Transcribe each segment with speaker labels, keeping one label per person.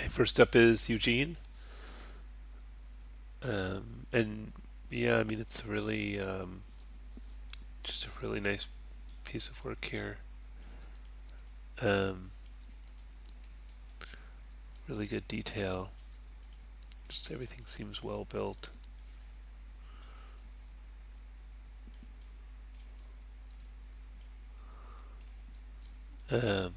Speaker 1: First up is Eugene. And yeah, I mean, it's really just a really nice piece of work here. Um, really good detail. Just everything seems well built. Um,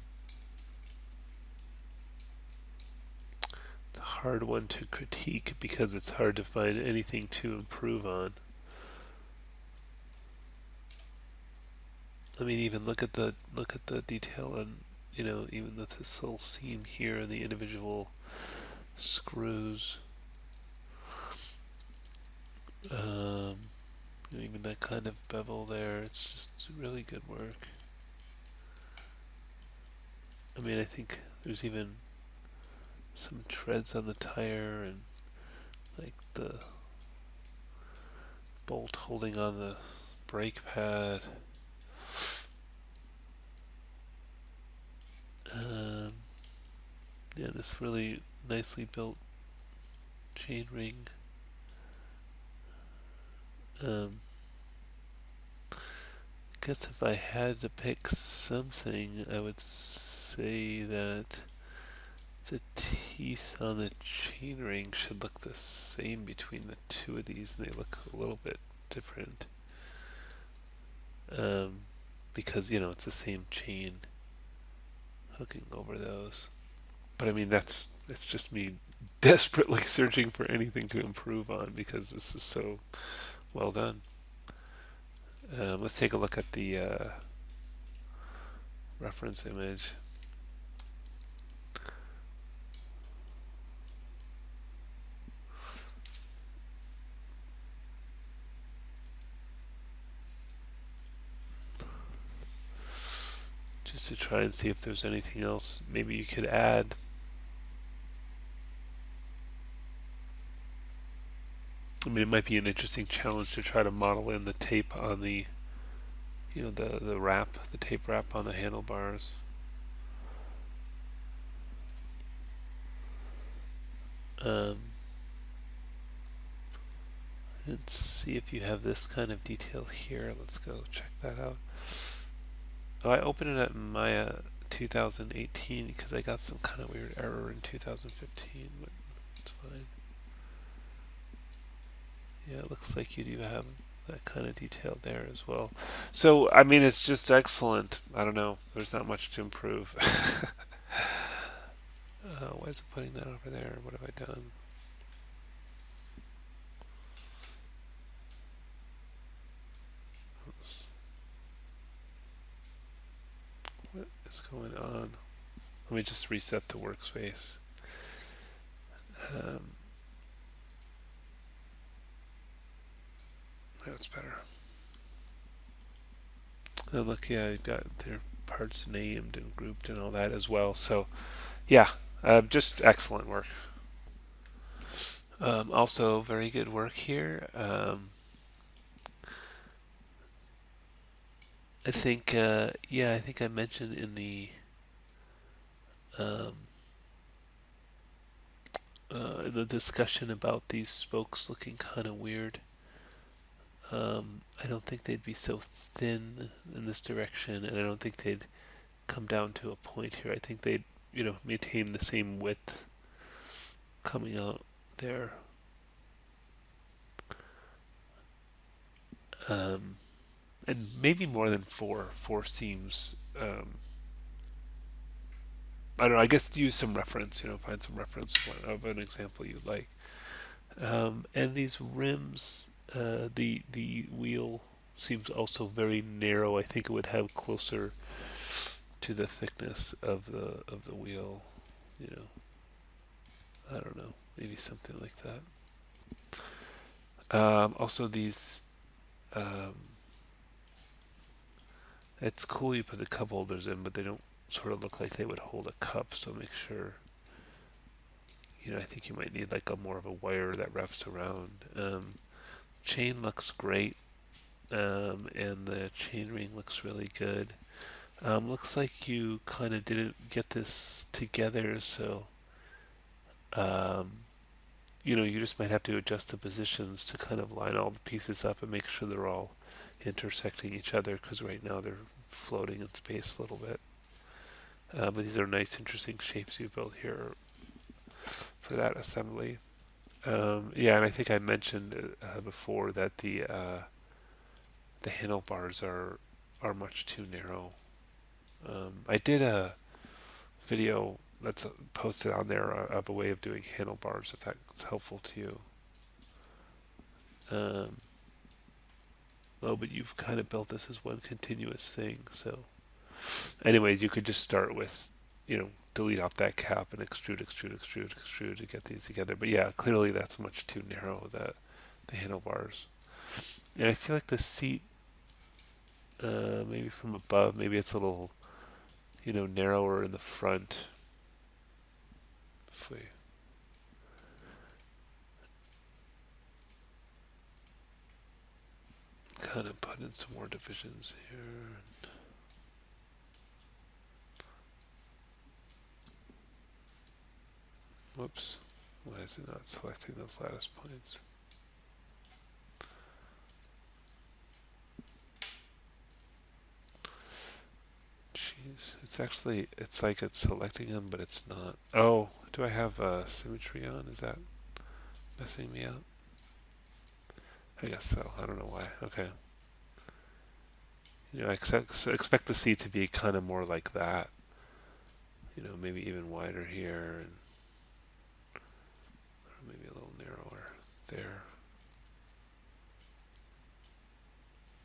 Speaker 1: it's a hard one to critique because it's hard to find anything to improve on. I mean, even look at the detail on, even with this little seam here and the individual screws. Um, Even that kind of bevel there, it's just really good work. I mean, I think there's even some treads on the tire and like the bolt holding on the brake pad. Um, yeah, this really nicely built chain ring. Um, I guess if I had to pick something, I would say that the teeth on the chainring should look the same between the two of these, and they look a little bit different. Um, because, it's the same chain hooking over those. But I mean, it's just me desperately searching for anything to improve on because this is so well done. Let's take a look at the reference image. Just to try and see if there's anything else maybe you could add. I mean, it might be an interesting challenge to try to model in the tape on the wrap, the tape wrap on the handlebars. Um, I didn't see if you have this kind of detail here. Let's go check that out. Oh, I opened it at Maya 2018 because I got some kind of weird error in 2015, but it's fine. Yeah, it looks like you do have that kind of detail there as well. So, I mean, it's just excellent. I don't know. There's not much to improve. Why is it putting that over there? What have I done? Oops. What is going on? Let me just reset the workspace. Um, that's better. And look, yeah, you've got their parts named and grouped and all that as well. So, yeah, just excellent work. Also, very good work here. I think I mentioned um, in the discussion about these spokes looking kind of weird. I don't think they'd be so thin in this direction, and I don't think they'd come down to a point here. I think they'd, maintain the same width coming out there. Um, and maybe more than four. Four seems. I don't know. I guess use some reference. Find some reference of an example you'd like. And these rims, the wheel seems also very narrow. I think it would have closer to the thickness of the wheel. You I don't know. Maybe something like that. Also, these. Um, it's cool you put the cup holders in, but they don't sort of look like they would hold a cup. So make sure. I think you might need like a more of a wire that wraps around. Chain looks great. And the chain ring looks really good. Looks like you kind of didn't get this together, so Um, you know, you just might have to adjust the positions to kind of line all the pieces up and make sure they're all intersecting each other, because right now they're floating in space a little bit. But these are nice, interesting shapes you built here for that assembly. Yeah, and I think I mentioned before that the handlebars are much too narrow. I did a video that's posted on there of a way of doing handlebars, if that's helpful to you. Um, oh, but you've kind of built this as one continuous thing. So, anyways, you could just start with, you know, delete off that cap and extrude, extrude, extrude, extrude to get these together. But yeah, clearly that's much too narrow, the handlebars. And I feel like the seat, maybe from above, maybe it's a little, you know, narrower in the front. If we kind of put in some more divisions here. Whoops. Why is it not selecting those lattice points? Jeez. It's actually, it's like it's selecting them, but it's not. Oh, do I have symmetry on? Is that messing me up? I guess so. I don't know why. Okay. You know, I expect the C to be kind of more like that. You know, maybe even wider here, and maybe a little narrower there.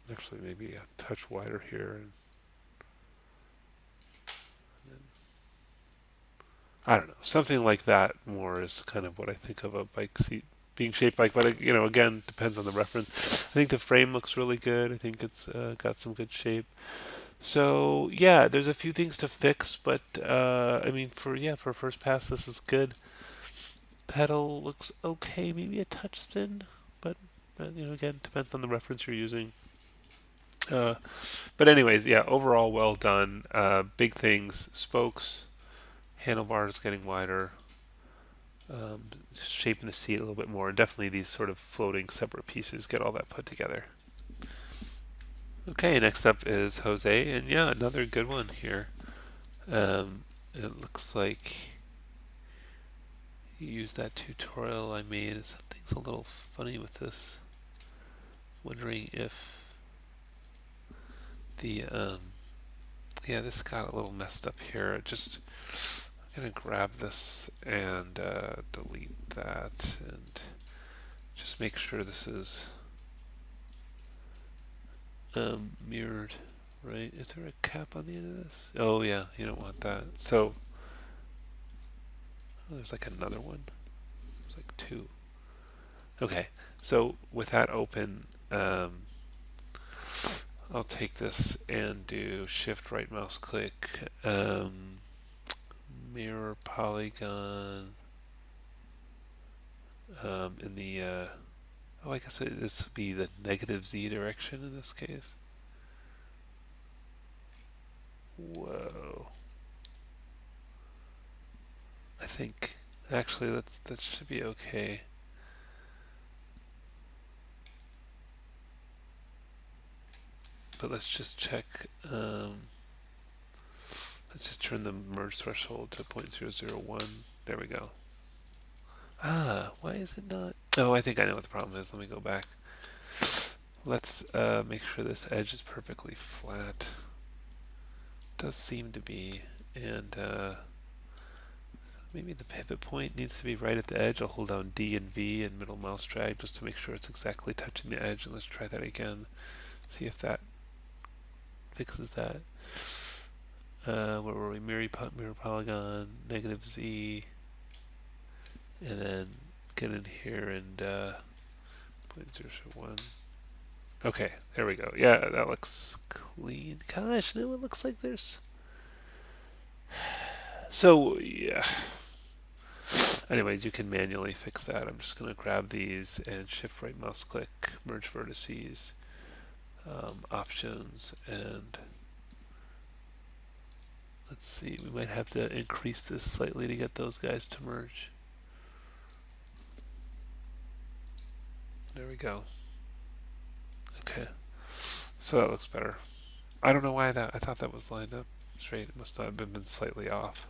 Speaker 1: Actually, maybe a touch wider here, and then I don't know, something like that. More is kind of what I think of a bike seat being shaped like. But you know, again, depends on the reference. I think the frame looks really good. I think it's got some good shape. So yeah, there's a few things to fix, but I mean, for first pass, this is good. Pedal looks okay, maybe a touch thin, but you know, again, depends on the reference you're using. Uh, but anyways, yeah, overall well done. Big things, spokes, handlebars getting wider, shaping the seat a little bit more, and definitely these sort of floating separate pieces get all that put together. Okay, next up is Jose, and yeah, another good one here. It looks like you used that tutorial I made. Something's a little funny with this. Wondering if the yeah, this got a little messed up here. Just I'm gonna grab this and delete that and just make sure this is mirrored, right? Is there a cap on the end of this? Oh yeah, you don't want that. So oh, there's like another one. There's like two. Okay, so with that open, I'll take this and do shift right mouse click, mirror polygon in the oh, I guess this would be the negative z direction in this case. Whoa. I think actually that should be okay. But let's just check. Let's just turn the merge threshold to 0.001. There we go. Ah, why is it not? Oh, I think I know what the problem is. Let me go back. Let's make sure this edge is perfectly flat. Does seem to be, and maybe the pivot point needs to be right at the edge. I'll hold down D and V and middle mouse drag just to make sure it's exactly touching the edge. And let's try that again. See if that fixes that. Where were we? Mirror polygon, negative Z, and then get in here and 0.001. Okay, there we go. Yeah, that looks clean. Gosh, now it looks like there's. So, yeah. Anyways, you can manually fix that. I'm just going to grab these and shift right mouse click, merge vertices, options, and let's see, we might have to increase this slightly to get those guys to merge. There we go. Okay, so that looks better. I don't know why that. I thought that was lined up straight. It must not have been slightly off.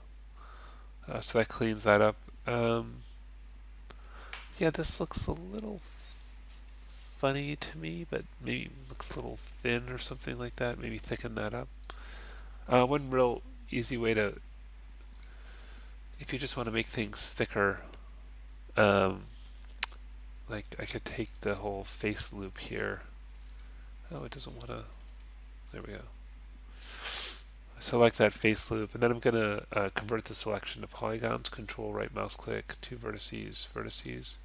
Speaker 1: So that cleans that up. Um, yeah, this looks a little funny to me, but maybe looks a little thin or something like that. Maybe thicken that up. One real easy way to, if you just want to make things thicker, um, like I could take the whole face loop here. Oh, it doesn't want to. There we go. I select that face loop, and then I'm going to convert the selection to polygons. Control right mouse click, two vertices, vertices.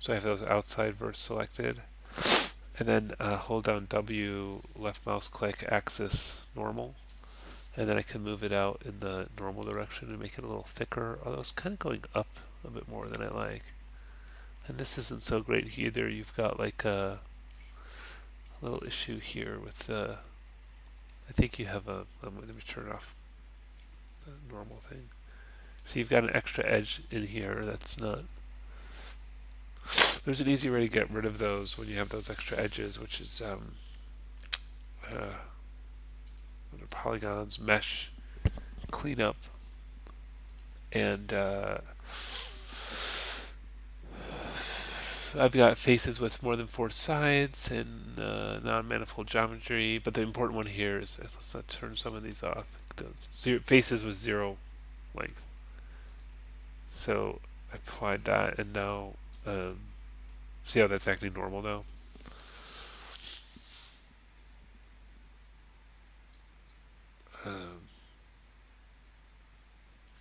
Speaker 1: So I have those outside verts selected. And then hold down W, left mouse click, axis normal. And then I can move it out in the normal direction and make it a little thicker, although it's kind of going up a bit more than I like. And this isn't so great either. You've got like a little issue here with the, I think you have a, let me turn off the normal thing. So you've got an extra edge in here that's not, there's an easy way to get rid of those when you have those extra edges, which is under polygons, mesh, cleanup, and I've got faces with more than 4 sides and non-manifold geometry, but the important one here is, let's not turn some of these off, the faces with 0 length. So I applied that, and now see how that's acting normal now?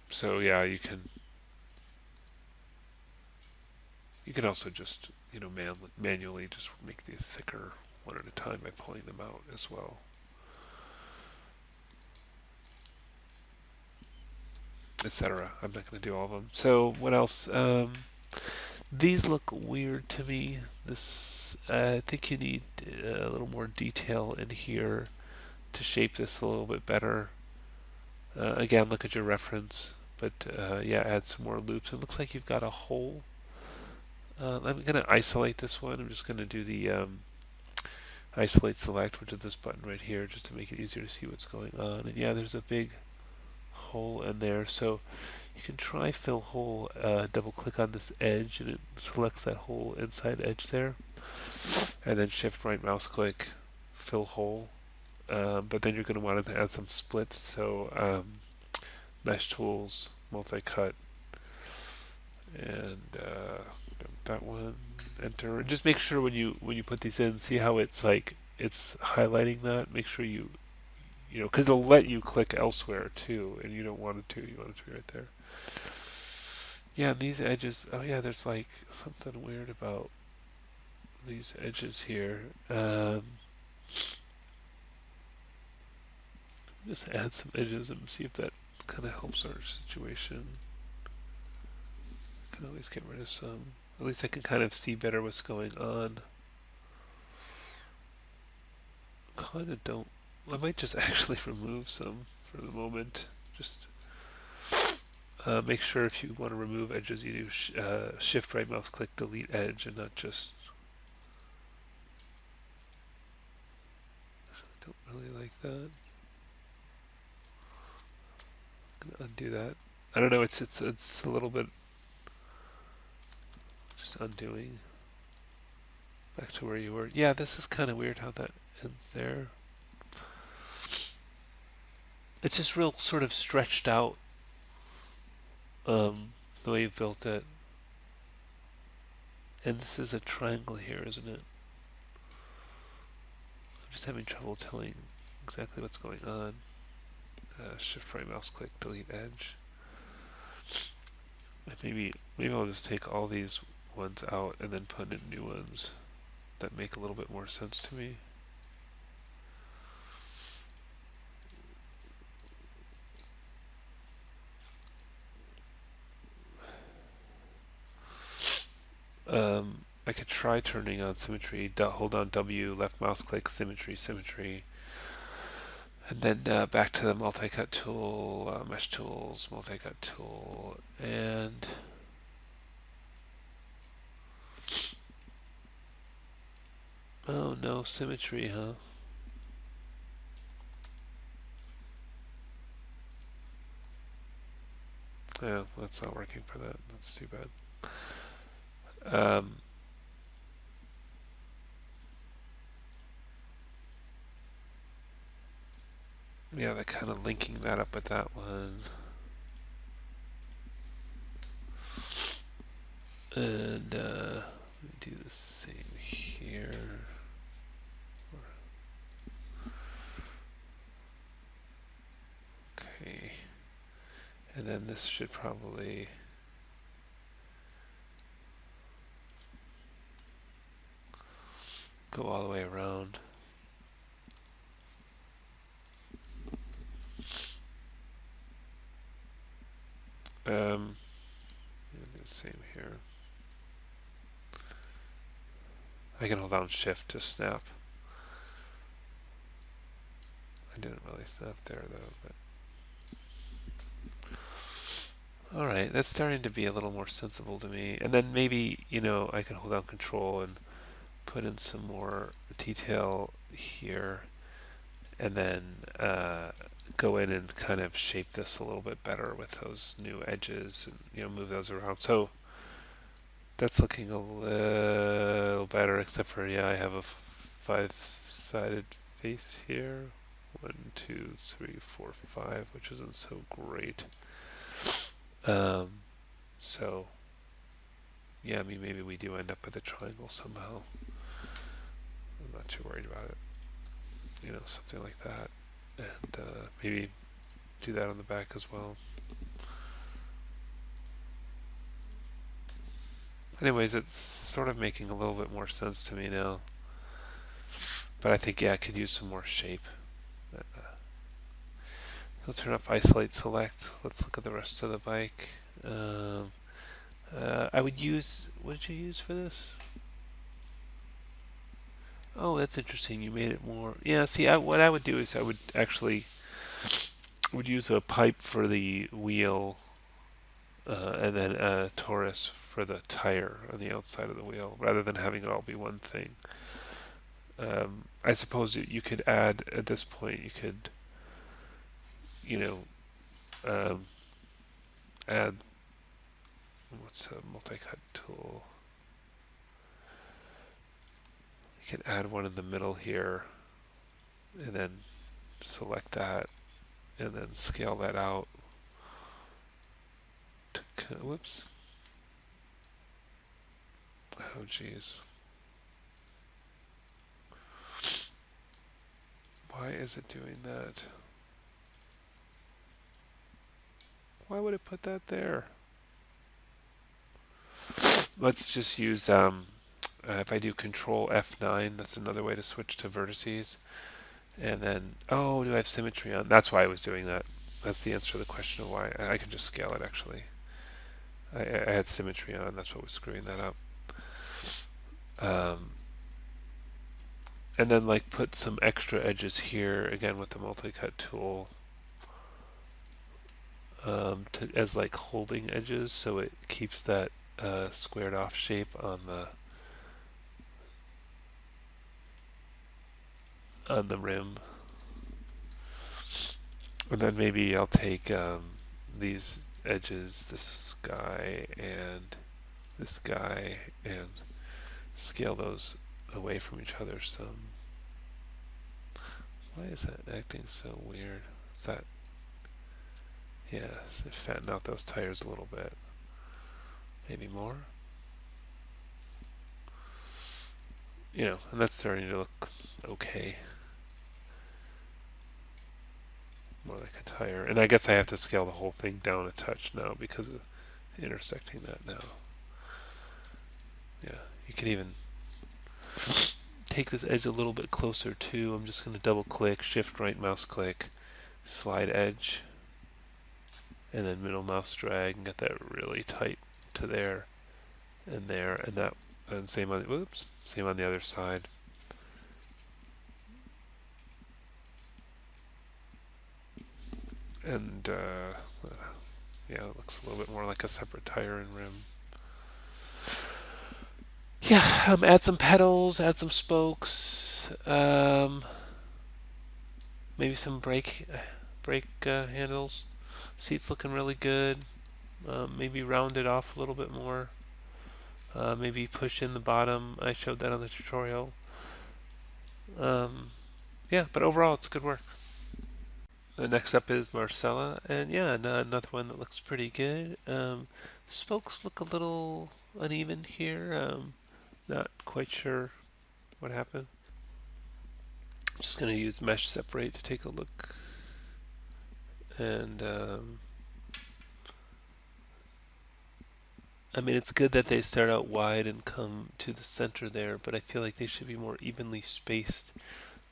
Speaker 1: So yeah, you can also just manually just make these thicker one at a time by pulling them out as well. Etc. I'm not going to do all of them. So what else? These look weird to me. This I think you need a little more detail in here to shape this a little bit better. Again, look at your reference, but yeah, add some more loops. It looks like you've got a hole. I'm going to isolate this one. I'm just going to do the isolate select, which is this button right here, just to make it easier to see what's going on. And yeah, there's a big hole in there. So you can try fill hole, double click on this edge, and it selects that whole inside edge there. And then shift right mouse click, fill hole. But then you're going to want to add some splits. So mesh tools, multi-cut, and that one, enter. And just make sure when you put these in, see how it's like it's highlighting that. Make sure you because it'll let you click elsewhere too, and you don't want it to. You want it to be right there. Yeah, and these edges. Oh yeah, there's like something weird about these edges here. Just add some edges and see if that kind of helps our situation. I can always get rid of some. At least I can kind of see better what's going on. Kind of don't. I might just actually remove some for the moment. Just make sure if you want to remove edges, you do shift right mouse click delete edge and not just. I don't really like that. I'm gonna undo that. I don't know. It's a little bit just undoing. Back to where you were. Yeah, this is kind of weird how that ends there. It's just real sort of stretched out, the way you've built it. And this is a triangle here, isn't it? I'm just having trouble telling exactly what's going on. Shift right mouse click, delete edge. And maybe I'll just take all these ones out and then put in new ones that make a little bit more sense to me. I could try turning on symmetry. Hold on W, left mouse click, symmetry, and then back to the multi-cut tool, mesh tools, multi-cut tool, and Oh, no symmetry, huh? Yeah, that's not working for that. That's too bad. Um, yeah, they're kind of linking that up with that one. And let me do the same here. Okay. And then this should probably go all the way around. Do the same here. I can hold down shift to snap. I didn't really snap there though, but alright, that's starting to be a little more sensible to me. And then maybe, I can hold down control and put in some more detail here, and then go in and kind of shape this a little bit better with those new edges, and move those around. So that's looking a little better, except for I have a five-sided face here. 1, 2, 3, 4, 5, which isn't so great. Um, so yeah, I mean, maybe we do end up with a triangle somehow. I'm not too worried about it. Something like that. And maybe do that on the back as well. Anyways, it's sort of making a little bit more sense to me now. But I think, I could use some more shape. I'll turn off isolate select. Let's look at the rest of the bike. I would use, what did you use for this? Oh, that's interesting. You made it more. Yeah, see, what I would do is I would actually use a pipe for the wheel, and then a torus for the tire on the outside of the wheel, rather than having it all be one thing. I suppose you could add, at this point, you could, um, add, what's a multi-cut tool? You could add one in the middle here, and then select that, and then scale that out. Whoops. Oh, geez. Why is it doing that? Why would it put that there? Let's just use, if I do Control F9, that's another way to switch to vertices. And then, oh, do I have symmetry on? That's why I was doing that. That's the answer to the question of why. I can just scale it, actually. I had symmetry on. That's what was screwing that up. And then, put some extra edges here, again, with the multi-cut tool. As holding edges, so it keeps that squared off shape on the rim. And then maybe I'll take these edges, this guy and this guy, and scale those away from each other some. Why is that acting so weird? Is that, yeah, so fatten out those tires a little bit. Maybe more? And that's starting to look okay. More like a tire. And I guess I have to scale the whole thing down a touch now because of intersecting that now. Yeah, you can even take this edge a little bit closer too. I'm just going to double click, shift right mouse click, slide edge, and then middle mouse drag and get that really tight to there, and that, and same on the other side. And yeah, it looks a little bit more like a separate tire and rim. Yeah, add some petals, add some spokes, maybe some brake handles. Seat's looking really good. Maybe round it off a little bit more. Maybe push in the bottom. I showed that on the tutorial. Um, yeah, but overall it's good work. Next up is Marcella, and yeah, another one that looks pretty good. Spokes look a little uneven here. Not quite sure what happened. Just going to use mesh separate to take a look. And I mean, it's good that they start out wide and come to the center there, but I feel like they should be more evenly spaced.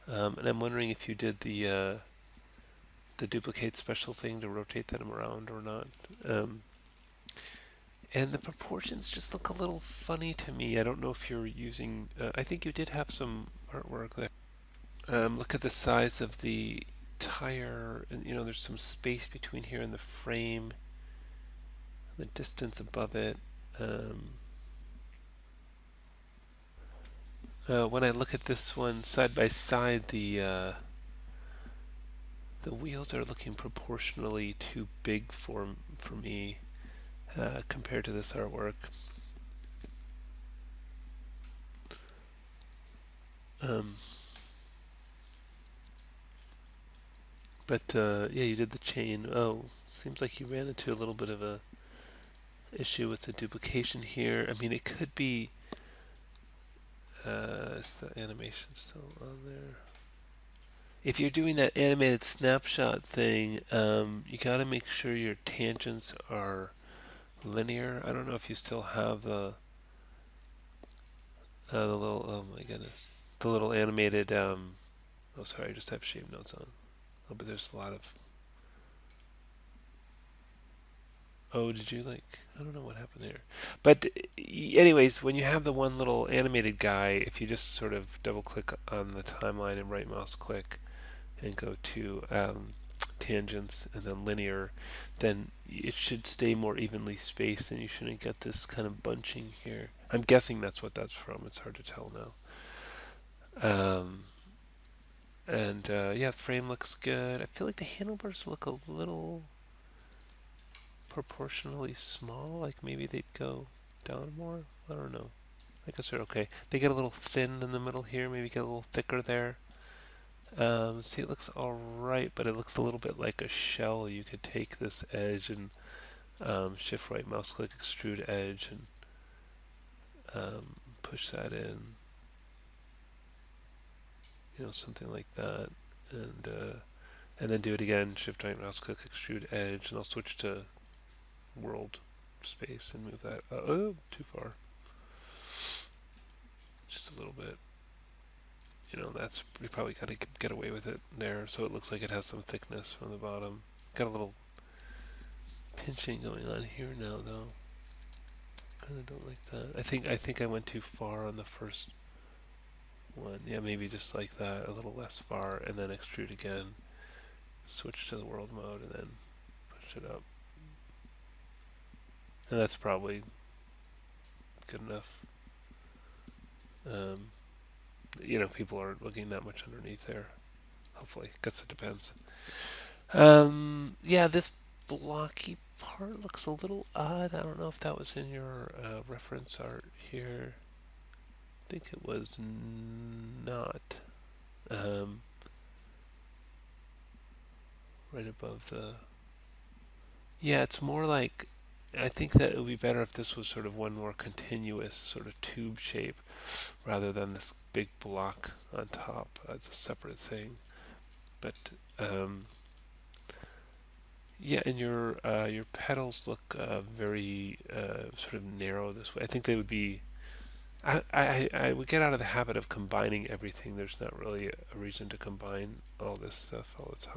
Speaker 1: And I'm wondering if you did the duplicate special thing to rotate them around or not. And the proportions just look a little funny to me. I don't know if you're using. I think you did have some artwork there. Look at the size of the tire, and there's some space between here and the frame. The distance above it. When I look at this one side by side, the wheels are looking proportionally too big for me compared to this artwork. But yeah, you did the chain. Oh, seems like you ran into a little bit of a issue with the duplication here. I mean, it could be. Is the animation still on there? If you're doing that animated snapshot thing, you got to make sure your tangents are linear. I don't know if you still have the little. Oh my goodness, the little animated. Oh, sorry, I just have shape notes on. Oh, but there's a lot of. Oh, did you like? I don't know what happened there. But anyways, when you have the one little animated guy, if you just sort of double click on the timeline and right mouse click and go to tangents and then linear, then it should stay more evenly spaced and you shouldn't get this kind of bunching here. I'm guessing that's what that's from. It's hard to tell now. And yeah, frame looks good. I feel like the handlebars look a little proportionally small. Like maybe they'd go down more. I don't know. I guess they're okay. They get a little thin in the middle here. Maybe get a little thicker there. See, it looks alright, but it looks a little bit like a shell. You could take this edge and shift right mouse click extrude edge and push that in. Something like that. And then do it again, shift right mouse click extrude edge, and I'll switch to world space and move that too far. Just a little bit. That's we probably got to get away with it there, so it looks like it has some thickness from the bottom. Got a little pinching going on here now, though. Kind of don't like that. I think I went too far on the first one. Yeah, maybe just like that, a little less far, and then extrude again. Switch to the world mode, and then push it up. And that's probably good enough. People aren't looking that much underneath there. Hopefully, guess it depends. Yeah, this blocky part looks a little odd. I don't know if that was in your reference art here. I think it was not. Right above the. Yeah, it's more like. I think that it would be better if this was sort of one more continuous sort of tube shape rather than this big block on top. It's a separate thing. But yeah, and your petals look very sort of narrow this way. I think they would be. I would get out of the habit of combining everything. There's not really a reason to combine all this stuff all the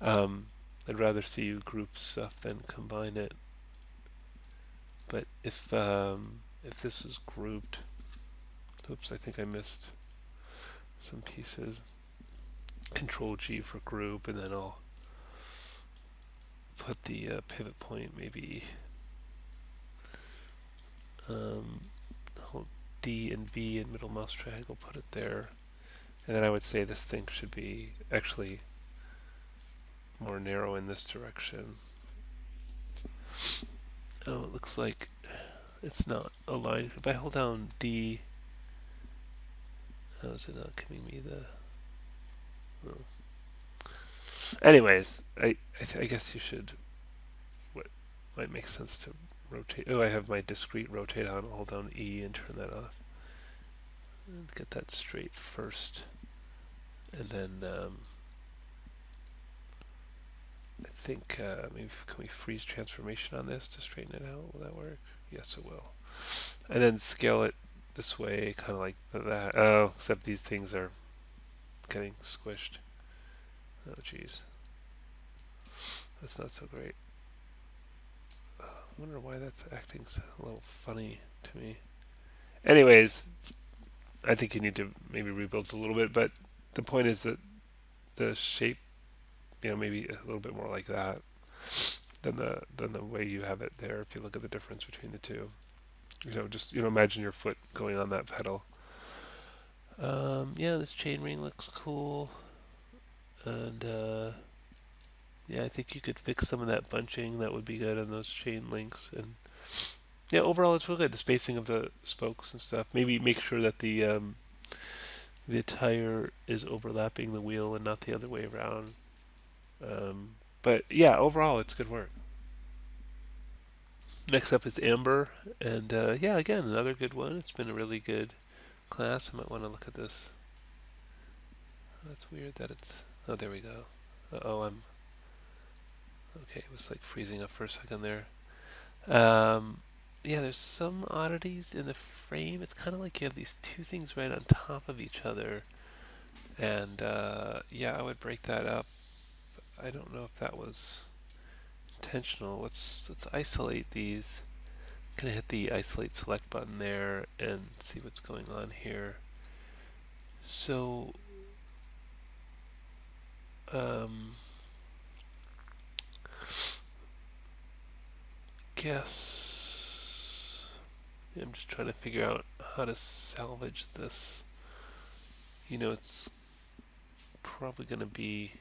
Speaker 1: time. I'd rather see you group stuff than combine it. But if this is grouped, oops, I think I missed some pieces. Control G for group, and then I'll put the pivot point maybe. D and V and middle mouse triangle, put it there. And then I would say this thing should be actually more narrow in this direction. Oh, it looks like it's not aligned. If I hold down D, how is it not giving me the... Oh. Anyways, I guess you should... What might make sense to rotate... Oh, I have my discrete rotate on. I'll hold down E and turn that off. And get that straight first. And then I think maybe can we freeze transformation on this to straighten it out? Will that work? Yes, it will. And then scale it this way, kind of like that. Oh, except these things are getting squished. Oh, jeez. That's not so great. I wonder why that's acting a little funny to me. Anyways, I think you need to maybe rebuild a little bit, but the point is that the shape, maybe a little bit more like that than the way you have it there. If you look at the difference between the two, just imagine your foot going on that pedal. Yeah, this chain ring looks cool, and yeah, I think you could fix some of that bunching. That would be good on those chain links, and yeah, overall it's really good. The spacing of the spokes and stuff. Maybe make sure that the tire is overlapping the wheel and not the other way around. But yeah, overall it's good work. Next up is Ember, and yeah, again, another good one. It's been a really good class. I might want to look at this. Oh, it's weird that it's... Oh, there we go. Uh-oh, I'm... Okay, it was like freezing up for a second there. Yeah, there's some oddities in the frame. It's kind of like you have these two things right on top of each other. And yeah, I would break that up. I don't know if that was intentional. Let's isolate these. I'm gonna hit the isolate select button there and see what's going on here. So guess I'm just trying to figure out how to salvage this. It's probably gonna be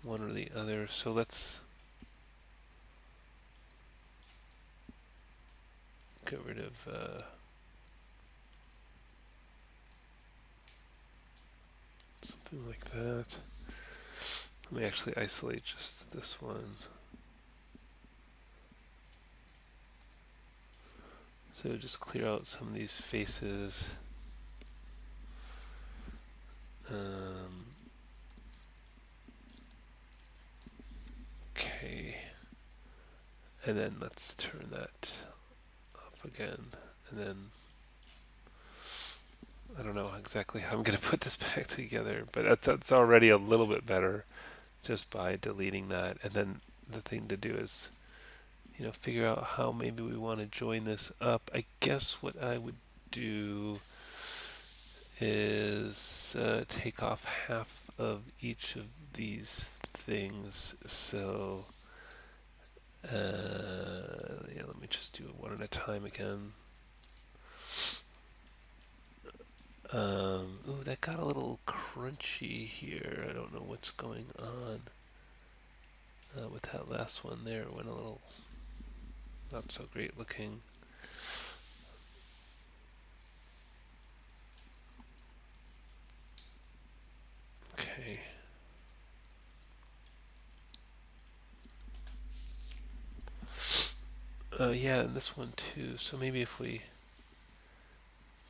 Speaker 1: one or the other. So let's get rid of something like that. Let me actually isolate just this one. So just clear out some of these faces. Okay. And then let's turn that off again. And then I don't know exactly how I'm going to put this back together, but that's already a little bit better just by deleting that. And then the thing to do is, figure out how maybe we want to join this up. I guess what I would do is take off half of each of these things. So yeah, let me just do it one at a time again. Ooh, that got a little crunchy here. I don't know what's going on with that last one there. It went a little not so great looking. Okay. Yeah, and this one too. So maybe if we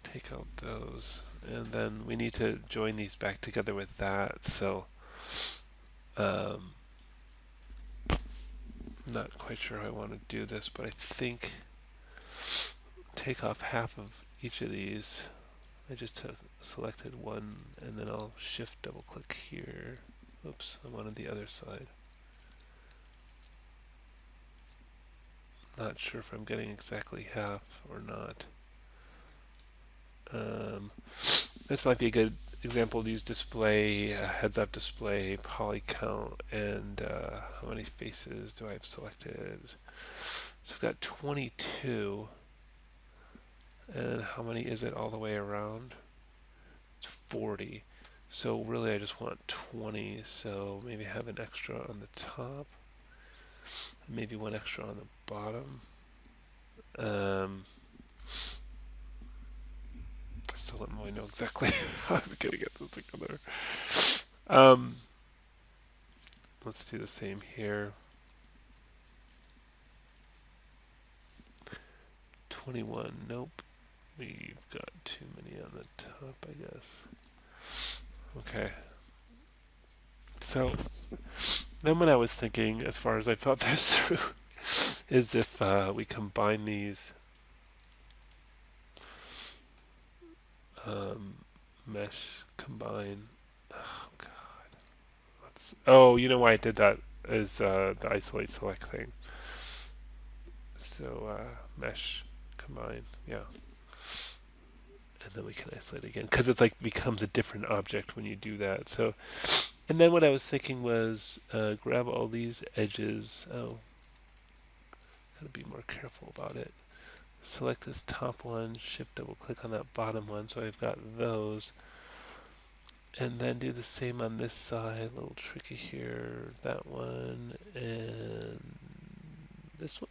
Speaker 1: take out those, and then we need to join these back together with that. So not quite sure how I want to do this, but I think take off half of each of these. I just selected one, and then I'll shift double click here. Oops, I wanted the other side. Not sure if I'm getting exactly half or not. This might be a good example to use display, heads-up display, poly count, and how many faces do I have selected? So I've got 22. And how many is it all the way around? It's 40. So really I just want 20, so maybe have an extra on the top, maybe one extra on the bottom. I still don't really know exactly how I'm gonna get this together. Um, let's do the same here. 21, nope. We've got too many on the top, I guess. Okay. So then what I was thinking, as far as I thought this through, is if we combine these mesh combine. Oh god. Oh, you know why I did that is the isolate select thing. So mesh combine, yeah, and then we can isolate again because it's like becomes a different object when you do that. So, and then what I was thinking was grab all these edges. Oh, gotta be more careful about it. Select this top one, shift double click on that bottom one, so I've got those. And then do the same on this side, a little tricky here, that one, and this one.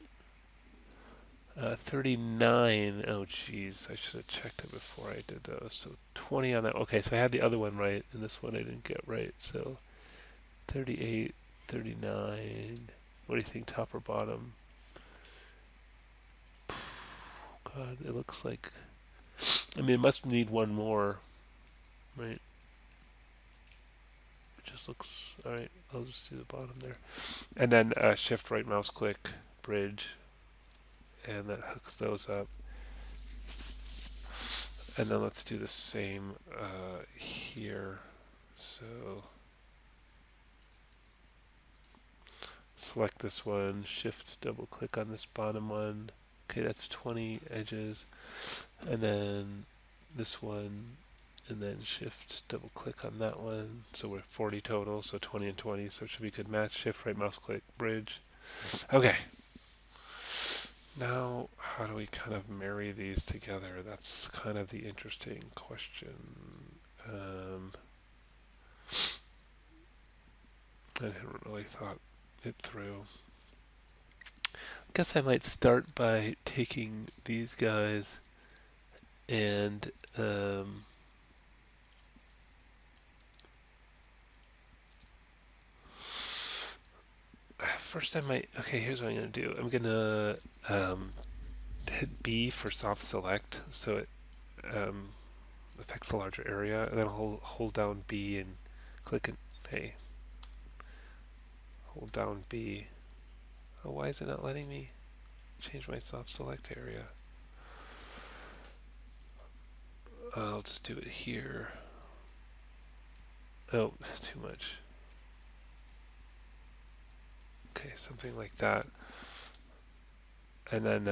Speaker 1: 39, oh geez, I should have checked it before I did those. So 20 on that, okay, so I had the other one right, and this one I didn't get right, so 38, 39, what do you think, top or bottom? God, it looks like, I mean, it must need one more, right? It just looks, alright, I'll just do the bottom there. And then shift right mouse click, bridge, and that hooks those up. And then let's do the same here. So select this one, shift double click on this bottom one. Okay, that's 20 edges. And then this one, and then shift double click on that one. So we're 40 total, so 20 and 20, so it should be a good match. Shift right mouse click, bridge. Okay. Now, how do we kind of marry these together? That's kind of the interesting question. I hadn't really thought it through. I guess I might start by taking these guys and first I might, okay, here's what I'm going to do. I'm going to hit B for soft select so it affects a larger area, and then hold down B and click and, hey, hold down B. Oh, why is it not letting me change my soft select area? I'll just do it here. Oh, too much. Okay, something like that. And then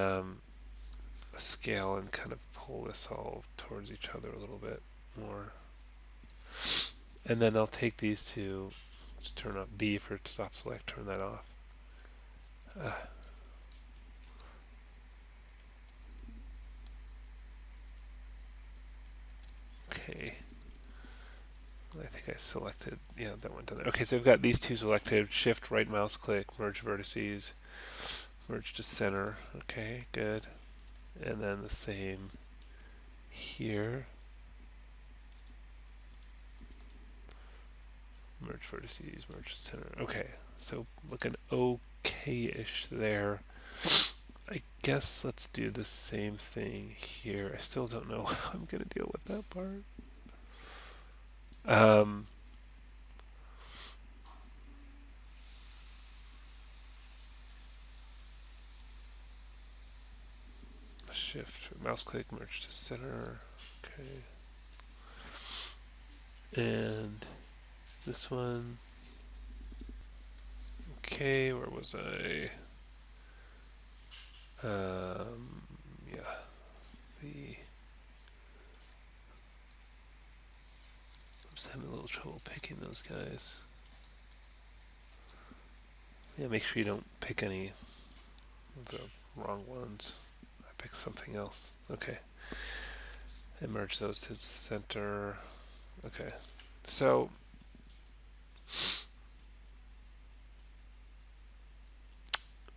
Speaker 1: scale and kind of pull this all towards each other a little bit more. And then I'll take these two, just turn off B for soft select, turn that off. Okay. I think I selected, yeah, that went down there. Okay, so I've got these two selected. Shift right mouse click, merge vertices, merge to center. Okay, good. And then the same here. Merge vertices, merge to center. Okay, so looking okay-ish there. I guess let's do the same thing here. I still don't know how I'm going to deal with that part. Shift, mouse click, merge to center. Okay. And this one. Okay, where was I? Yeah, I'm just having a little trouble picking those guys. Yeah, make sure you don't pick any of the wrong ones. I pick something else. Okay. And merge those to the center. Okay. So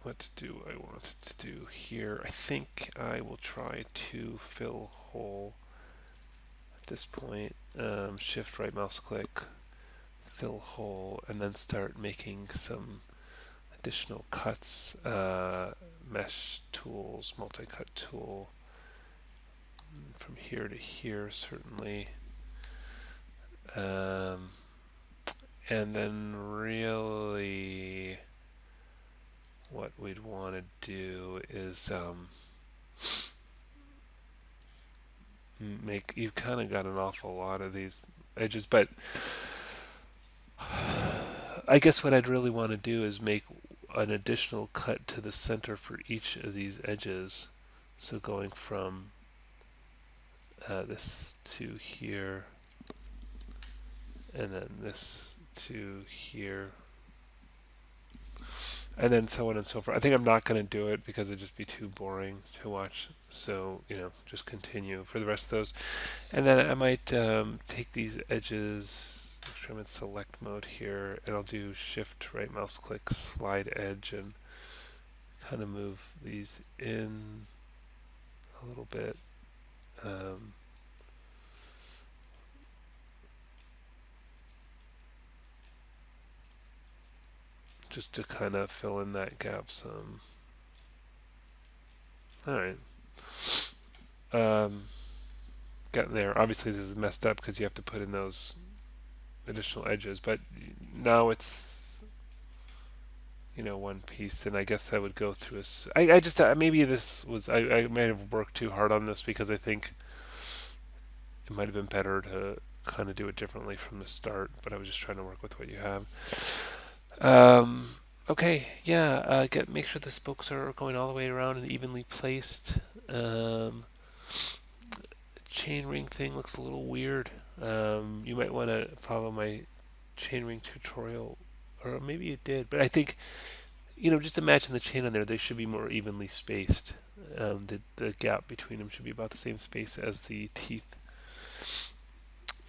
Speaker 1: what do I want to do here? I think I will try to fill hole at this point. Shift right mouse click, fill hole, and then start making some additional cuts. Mesh tools, multi-cut tool from here to here certainly. And then really what we'd want to do is you've kind of got an awful lot of these edges, but I guess what I'd really want to do is make an additional cut to the center for each of these edges. So going from this to here, and then this to here, and then so on and so forth. I think I'm not going to do it because it'd just be too boring to watch. So, just continue for the rest of those. And then I might take these edges, make sure I'm in select mode here, and I'll do shift right mouse click, slide edge, and kind of move these in a little bit. Just to kind of fill in that gap some. Alright. Getting there. Obviously this is messed up because you have to put in those additional edges, but now it's one piece, and I guess I would go through I just maybe this was I might have worked too hard on this because I think it might have been better to kind of do it differently from the start, but I was just trying to work with what you have. Okay, yeah, make sure the spokes are going all the way around and evenly placed. Chain ring thing looks a little weird. You might want to follow my chain ring tutorial, or maybe you did, but I think, just imagine the chain on there. They should be more evenly spaced. The gap between them should be about the same space as the teeth.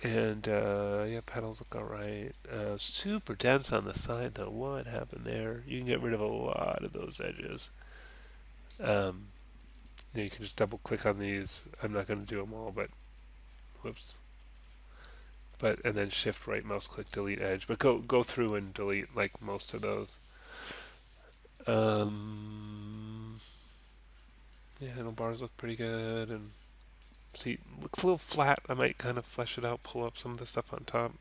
Speaker 1: And yeah, petals look alright. Super dense on the side though. What happened there? You can get rid of a lot of those edges. You can just double click on these. I'm not going to do them all, but whoops. And then shift right mouse click, delete edge. But go through and delete like most of those. Yeah, handlebars look pretty good, and see, looks a little flat. I might kind of flesh it out, pull up some of the stuff on top.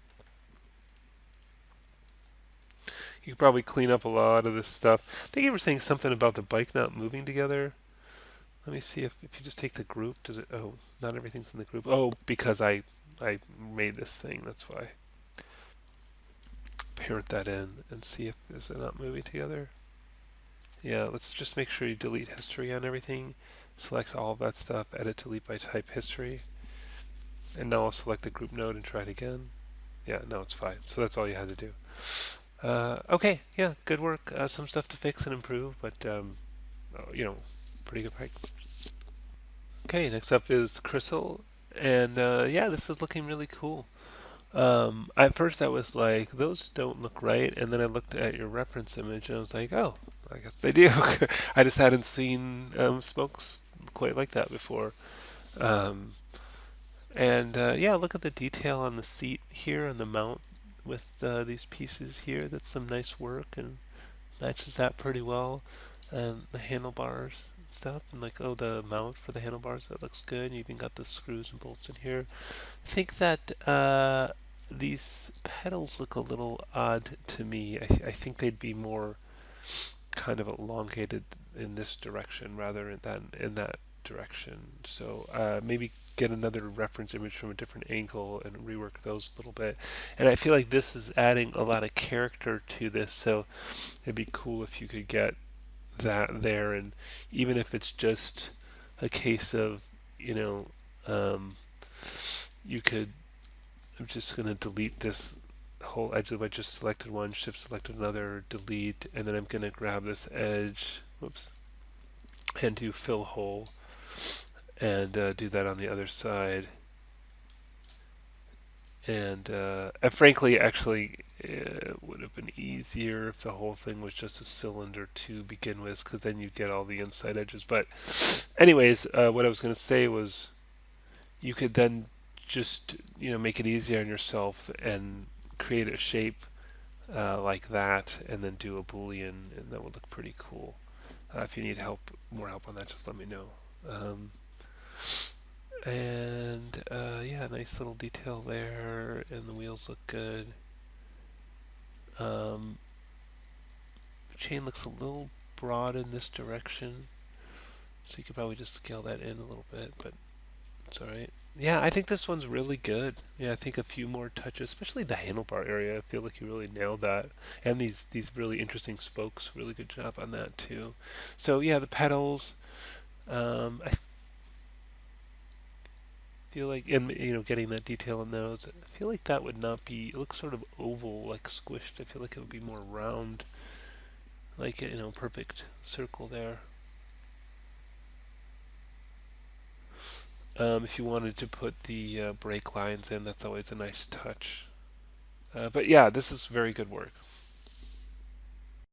Speaker 1: You could probably clean up a lot of this stuff. I think you were saying something about the bike not moving together. Let me see if you just take the group, does it? Oh, not everything's in the group. Oh, because I made this thing. That's why. Parent that in and see if is it not moving together. Yeah, let's just make sure you delete history on everything. Select all of that stuff. Edit, delete by type history. And now I'll select the group node and try it again. Yeah, no, it's fine. So that's all you had to do. Okay, yeah, good work. Some stuff to fix and improve, but pretty good break. Okay, next up is Crystal, and yeah, this is looking really cool. At first I was like, those don't look right, and then I looked at your reference image and I was like, oh, I guess they do. I just hadn't seen smokes quite like that before. And yeah, look at the detail on the seat here and the mount with these pieces here. That's some nice work and matches that pretty well. And the handlebars and stuff, and like, oh, the mount for the handlebars, that looks good. You even got the screws and bolts in here. I think that these pedals look a little odd to me. I think they'd be more kind of elongated in this direction rather than in that direction. So maybe get another reference image from a different angle and rework those a little bit. And I feel like this is adding a lot of character to this, so it'd be cool if you could get that there, and even if it's just a case of, you could, I'm just going to delete this whole edge that I just selected one, shift selected another, delete, and then I'm going to grab this edge, whoops, and do fill hole. and do that on the other side. And frankly, actually, it would have been easier if the whole thing was just a cylinder to begin with, because then you'd get all the inside edges. But anyways, what I was going to say was you could then just make it easier on yourself and create a shape like that, and then do a boolean, and that would look pretty cool. If you need more help on that, just let me know. Um, and yeah, nice little detail there, and the wheels look good. Um, chain looks a little broad in this direction, so you could probably just scale that in a little bit, but it's alright. Yeah, I think this one's really good. Yeah, I think a few more touches, especially the handlebar area. I feel like you really nailed that, and these really interesting spokes. Really good job on that too. So yeah, the pedals. I feel like, and getting that detail in those. I feel like that would not be. It looks sort of oval, like squished. I feel like it would be more round, like perfect circle there. If you wanted to put the brake lines in, that's always a nice touch. But yeah, this is very good work.